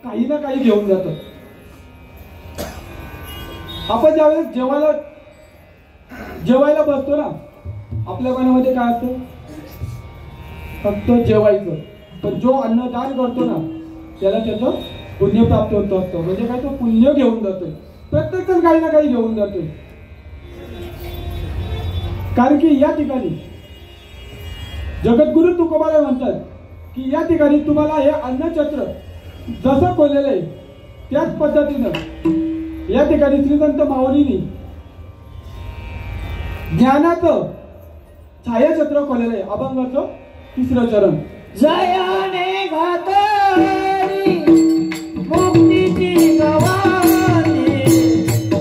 काही ना काही घेऊन जातात. आपण ज्यावेळेस जेवायला बसतो ना, आपल्या मनामध्ये काय असतं? फक्त जेवायचं. पण जो अन्नदान करतो ना, त्याला त्याचं पुण्य प्राप्त होत असतं. म्हणजे काय, तो पुण्य घेऊन जातोय. प्रत्येक जण काही ना काही घेऊन जातोय. कारण की या ठिकाणी जगद्गुरु तुकोबाराय म्हणतात की या ठिकाणी तुम्हाला हे अन्नछत्र जसं खोललेलं आहे त्याच पद्धतीनं या ठिकाणी श्रीसंत माऊलींनी ज्ञानाचं छायाछत्र खोललेलं आहे. अभंगाचं 3रं चरण. जयाने घातली मुक्तीची गवानी,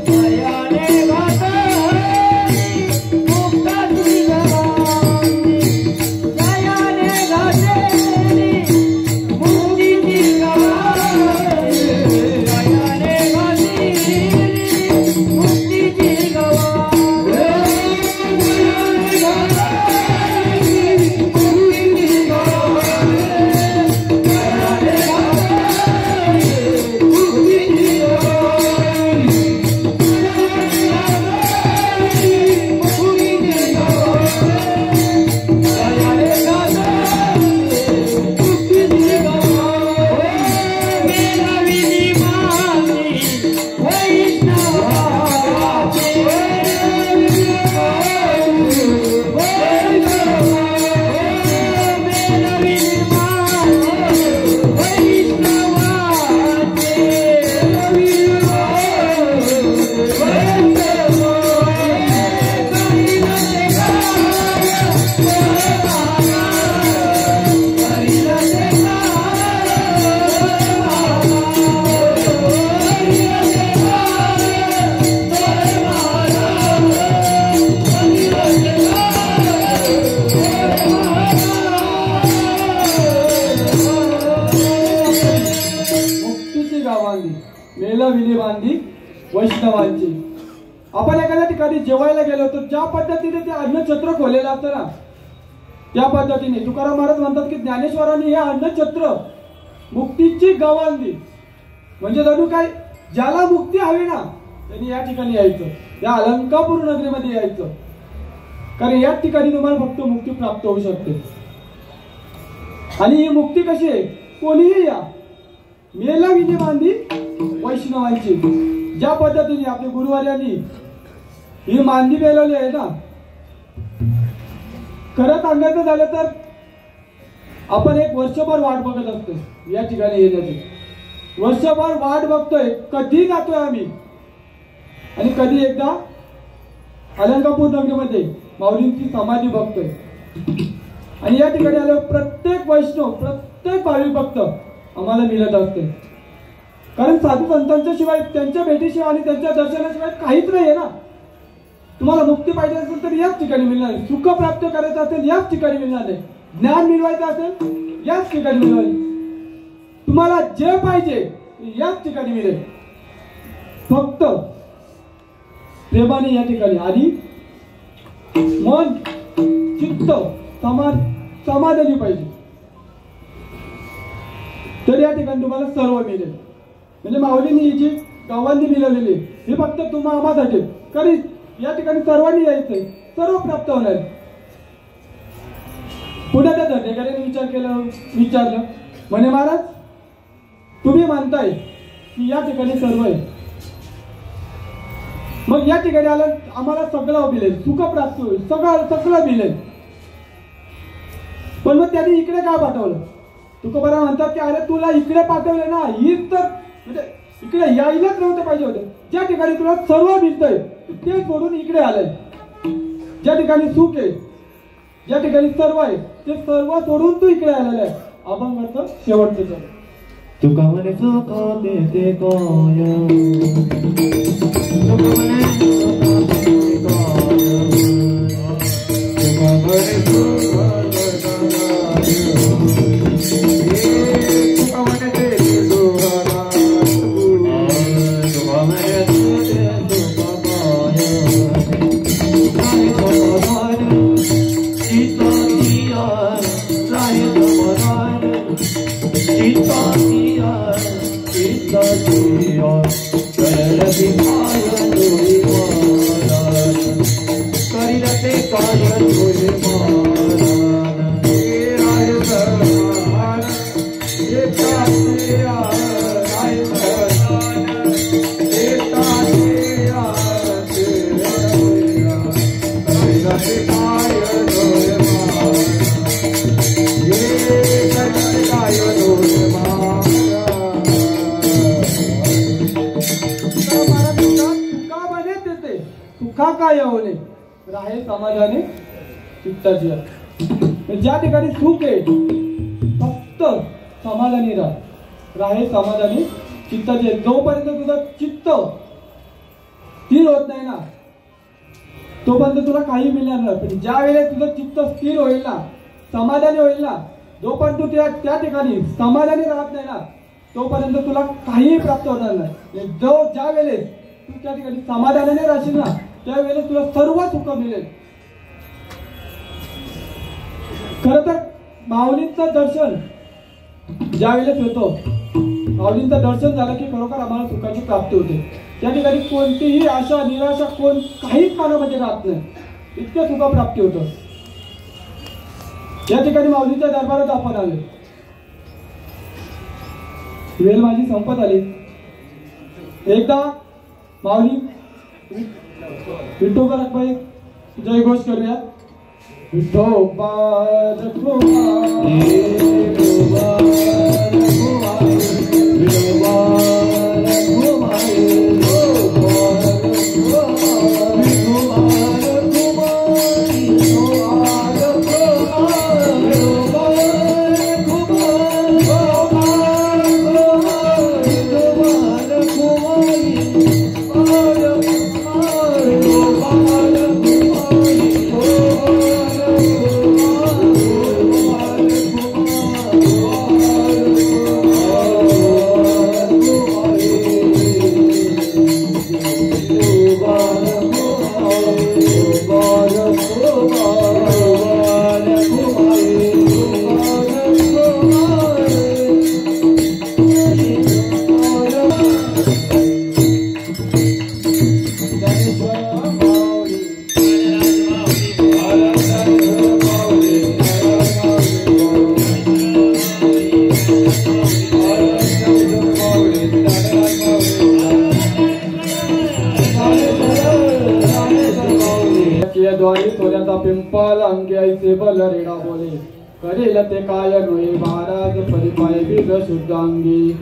जयाने घातली मुक्ताची गवानी, जयाने घातली मुक्तीची गवानी, जयाने घातली मुक्तीची गवानी. वैष्णवांची. आपण एखाद्या ठिकाणी जेवायला गेलो तर ज्या पद्धतीने ते अन्नछत्र खोलेलं असतं ना, त्या पद्धतीने तुकाराम महाराज म्हणतात की ज्ञानेश्वरांनी हे अन्नछत्र मुक्तीची गवांदी. म्हणजे जणू काय ज्याला मुक्ती हवी ना त्यांनी या ठिकाणी यायचं, या अलंकापूर नगरीमध्ये यायचं. कारण या ठिकाणी तुम्हाला फक्त मुक्ती प्राप्त होऊ शकते. आणि ही मुक्ती कशी आहे? कोणीही या, मेला विधी बांधी वैष्णवांची. ज्या पद्धतीने आपल्या गुरुवार्यांनी ही मांदी बेलवली आहे ना, खरं सांगायचं झालं तर आपण एक वर्षभर वाट बघत असतो या ठिकाणी येण्याची. वर्षभर वाट बघतोय कधी जातोय आम्ही, आणि कधी एकदा अलंकापूर नगरीमध्ये माऊलींची समाधी बघतोय. आणि या ठिकाणी आलो प्रत्येक वैष्णव, प्रत्येक भाविक भक्त आम्हाला मिळत असते. कारण साधू संतांच्या शिवाय, त्यांच्या भेटीशिवाय आणि त्यांच्या दर्शनाशिवाय काहीच नाही आहे ना. तुम्हाला मुक्ती पाहिजे असेल तर याच ठिकाणी मिळणार आहे. सुख प्राप्त करायचं असेल याच ठिकाणी मिळणार आहे. ज्ञान मिळवायचं असेल याच ठिकाणी मिळवायचं. तुम्हाला जे पाहिजे याच ठिकाणी मिळेल. फक्त प्रेमाने या ठिकाणी आणि मन चित्त समाधानी पाहिजे, तर या ठिकाणी तुम्हाला सर्व मिळेल. म्हणजे माऊलींनी ही जी गावांनी मिळवलेली ही फक्त तुम्हा आम्हासाठी, कारण या ठिकाणी सर्वांनी यायचंय, सर्व प्राप्त होणार. पुढे त्या धर्मेकरांनी विचारलं म्हणे महाराज तुम्ही मानताय की या ठिकाणी सर्व आहे, मग या ठिकाणी आलं आम्हाला सगळं मिळेल, सुख प्राप्त होईल, सगळं मिळेल. पण मग त्यांनी इकडे का पाठवलं? तुकोबाराय म्हणतात की अरे तुला इकडे पाठवले ना, हीच तर म्हणजे इकडे यायलाच नव्हतं पाहिजे होतं. ज्या ठिकाणी तुला सर्व मिळतंय ते सोडून इकडे आलंय. ज्या ठिकाणी सुख आहे, ज्या ठिकाणी सर्व आहे, ते सर्व सोडून तू इकडे आलेला आहे. अभंगाचं शेवटचं चरण. तुका म्हणे सुख देते काय, तुका म्हणे सुख देते काय, तुका म्हणे सुख It's ते सुखा काय होणे राहे समाधानी चित्ताची. ज्या ठिकाणी सुख आहे फक्त समाधानी राहे समाधानी चित्ताची. जोपर्यंत तुझं चित्त स्थिर होत नाही ना तोपर्यंत तुला काही मिळणार नाही. पण ज्या वेळेस तुझं चित्त स्थिर होईल ना समाधानी होईल ना जोपर्यंत तू त्या ठिकाणी समाधानी राहत नाही ना तोपर्यंत तुला काहीही प्राप्त होणार नाही. ज्या वेळेस तू त्या ठिकाणी समाधानाने राहशील ना त्यावेळेस तुला सर्व सुख मिळेल. खर तर माऊलींचं दर्शन ज्या वेळेस होतो माऊलींचं दर्शन झालं की खरोखर आम्हाला सुखाची प्राप्ती होते. त्या ठिकाणी कोणतीही आशा निराशा काहीच मनामध्ये राहत नाही. इतकं सुख प्राप्ती होतं. या ठिकाणी माऊलीच्या दरबारात आपण आले. वेळ माझी संपत आली. एकदा माऊली विठोबा रखबाई जय घोष करूया. विठोबा रखबाई द्वारी सोन्याचा पिंपल अंगी ऐसे बल रेडा बोले करेल ते काय नोहे महाराज परिपाय बीज शुद्धांगी.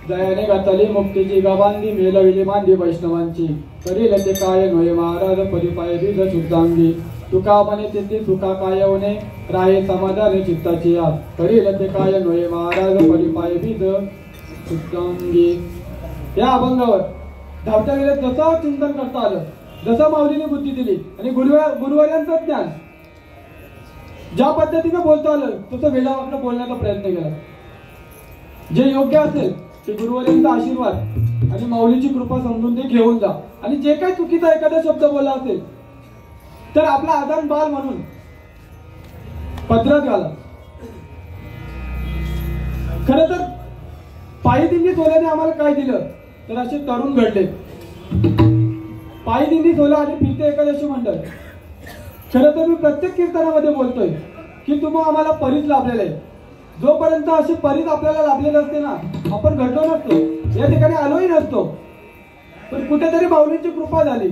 जयाने घातली मुक्तीची गबांधी मेलविली मांदी वैष्णवांची करेल ते काय नोहे महाराज परिपाय बीज शुद्धांगी. तुका म्हणे तेथे सुखा काय होणे राहे समाधानी चित्ताची आत करेल ते काय नोहे महाराज परिपाय बीज शुद्धांगी. या अभंगावर धावत्या वेळेस जसं चिंतन करता आलं जसं माऊलीने बुद्धी दिली आणि गुरुवर्यांचं ज्ञान ज्या पद्धतीने बोलता आलं तसं वेळावाकडे बोलण्याचा प्रयत्न केला. जे योग्य असेल ते गुरुवर्यांचा आशीर्वाद आणि माऊलीची कृपा समजून ते घेऊन जा. आणि जे काही चुकीचा एखादा शब्द बोलला असेल तर आपला आदान बाल म्हणून पत्रात घाला. खरं तर पायी दिंडी सोल्याने आम्हाला काय दिलं तर असे तरुण घडले. पायी दिंडी सोला आणि फिरते एकादशी मंडळ. खरं तर मी प्रत्येक कीर्तनामध्ये बोलतोय की तुम्ही आम्हाला परीच लाभलेला आहे. जोपर्यंत अशी परीच आपल्याला लाभलेलं असते ना आपण घडलो नसतो या ठिकाणी आलोही नसतो. पण कुठेतरी माऊलींची कृपा झाली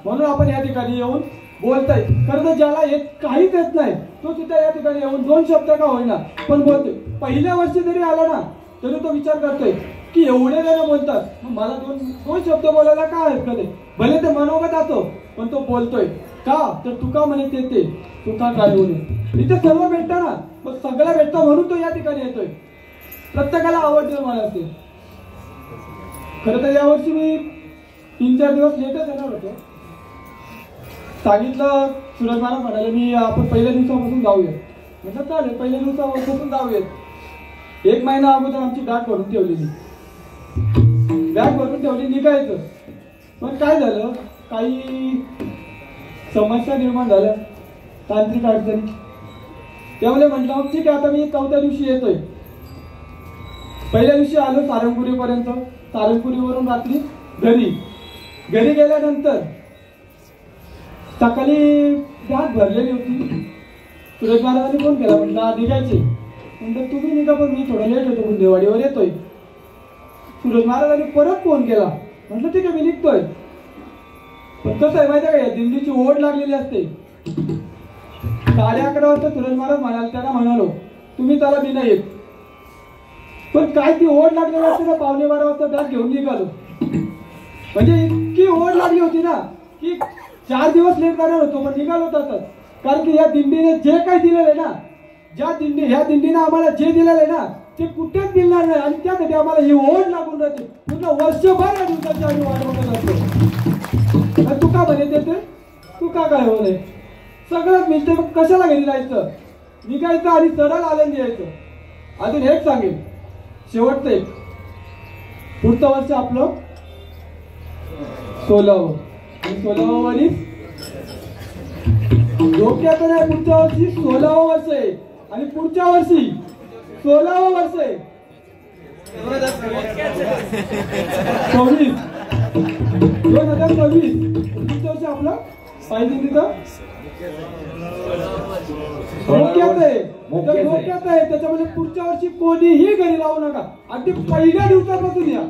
म्हणून आपण या ठिकाणी येऊन बोलतोय. खरं तर ज्याला काहीच येत नाही तो सुद्धा या ठिकाणी येऊन 2 शब्द का होईना पण बोलतोय. पहिल्या वर्षी जरी आला ना तरी तो विचार करतोय की एवढे जण बोलतात मला दोन शब्द बोलायला काय हरकत आहे. भले ते मनोगत असो पण तो बोलतोय का तर तुका म्हणे ते तुका काय होणे. इथे सर्व भेटतं ना मग सगळं भेटतं म्हणून तो या ठिकाणी येतोय. प्रत्येकाला आवडते मला असते. खरं तर यावर्षी मी 3-4 दिवस लेटच येणार होतो. सांगितलं सुरज महाराज म्हणाले मी आपण पहिल्या दिवसापासून जाऊया. म्हटलं चालेल पहिल्या दिवसापासून जाऊयात. 1 महिना अगोदर आमची बॅग भरून ठेवलेली. बॅग भरून ठेवली निघायचं. पण काय झालं काही समस्या निर्माण झाल्या तांत्रिक अडचणी. त्यामुळे म्हटलं ठीक आहे आता मी 4थ्या दिवशी येतोय. पहिल्या दिवशी आलो सारंगपुरीपर्यंत. सारंगपुरीवरून रात्री घरी गेल्यानंतर सकाळी बॅग भरलेली होती. सुरेश महाराजांनी फोन केला म्हटलं निघायचे. म्हटलं तुम्ही निघा पण मी थोडा लेट होतो गुंदेवाडीवर येतोय. सुरेश महाराजांनी परत फोन केला. म्हटलं ठीक आहे मी निघतोय. पण कसं आहे माहिती आहे का दिंडीची ओढ लागलेली असते. 11:30 वाजता सुरेश महाराज म्हणाले त्यांना म्हणालो तुम्ही त्याला मी नाही येत. पण काय ती ओढ लागलेली असते ना 11:15 वाजता बॅग घेऊन निघालो. म्हणजे इतकी ओढ लागली होती ना की 4 दिवस लेट करणार होतो पण निघालो तसंच. कारण की या दिंडीने जे काही दिलेलं आहे ना, ह्या दिंडीने आम्हाला जे दिलेलं आहे ना ते कुठेच मिळणार नाही. आणि त्यासाठी आम्हाला ही ओढ लागून राहते. पूर्ण वर्षभर या दिवसाची आम्ही वाट बघत असतो. तू का म्हणे देते, तू का काय होणे, सगळंच मिळते. मग कशाला घरी जायचं, निघायचं आणि सरळ आनंद यायचं. अजून हेच सांगेल शेवटचं एक, पुढचं वर्ष आपलं 16वं आणि 16वं वरील डोक्यात नाही. पुढच्या वर्षी 16वं वर्ष आहे आणि पुढच्या वर्षी 16वं वर्ष आहे. 2026 पुढच्या वर्षी आपलं पाहिजे तिथं डोक्यात आहे. डोक्यात आहे त्याच्यामध्ये पुढच्या वर्षी कोणीही घरी राहू नका. अगदी पहिल्या दिवसापासून या.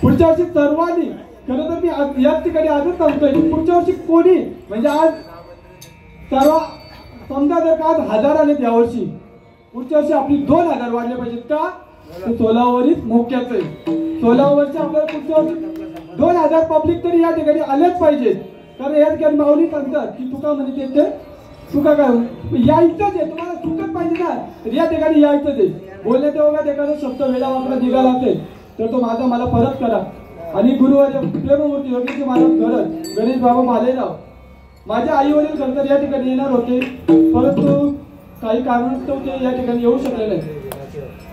पुढच्या वर्षी सर्वांनी, खरं तर मी याच ठिकाणी आजच सांगतोय की पुढच्या वर्षी कोणी म्हणजे आज सर्व समजा जर का आज 1000 आलेत यावर्षी, पुढच्या वर्षी आपली 2000 वाढले पाहिजेत. का 16 वरील मोक्याचं आहे. 16 वर्ष आपल्याला पुढच्या वर्षी 2000 पब्लिक तरी या ठिकाणी आलेच पाहिजेत. कारण या ठिकाणी माऊली सांगतात की तुका म्हणते ते तुका काय यायचंच आहे. तुम्हाला चुकत पाहिजे ना, तर या ठिकाणी यायचंच आहे. बोलण्याच्या वगैरे एखादा शब्द वेळा वाकडा निघाला असेल तर तो माझा मला परत करा. आणि गुरुवर्य प्रेममूर्ती योगीजी महाराज घरत गणेश बाबा मालेराव माझ्या आई वडील खरं तर या ठिकाणी येणार होते, परंतु काही कारणास्तव ते या ठिकाणी येऊ शकले नाही.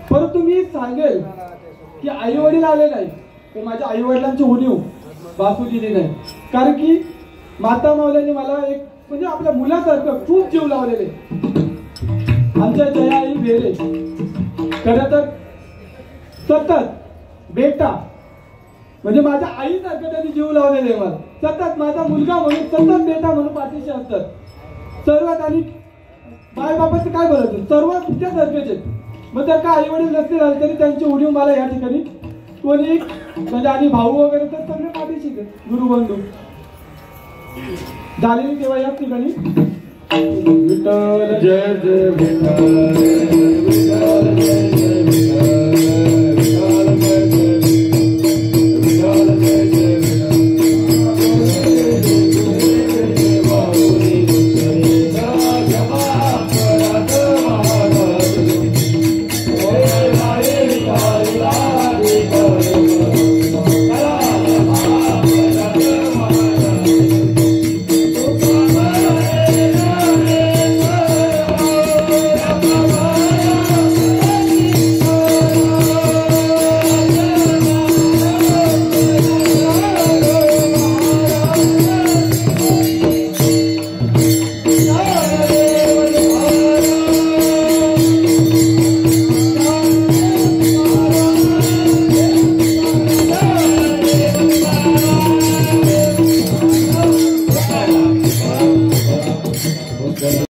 परंतु मी सांगेल की आई वडील आले नाही तर माझ्या आई वडिलांची उणीव भासू दिली नाही. कारण की माता मावल्याने मला एक म्हणजे आपल्या मुलासारखं खूप जीव लावलेले. आमच्या जया आई भेले खरं तर सतत बेटा म्हणजे माझ्या आईसारखं त्यांनी जीव लावलेले. मला सतत माझा मुलगा म्हणून सतत बेटा म्हणून पाठीशी असतात. सर्वात आणि बाय बाबाचं काय बोलायचं, सर्व तुमच्यासारखेच आहेत. मग जर का आई वडील नसते झाले तरी त्यांची उणीव मला या ठिकाणी कोणी म्हणजे आणि भाऊ वगैरे तर सगळे पाठीशी गुरुबंधू झालेली तेव्हा याच ठिकाणी विठ्ठल जय जय विठ्ठल.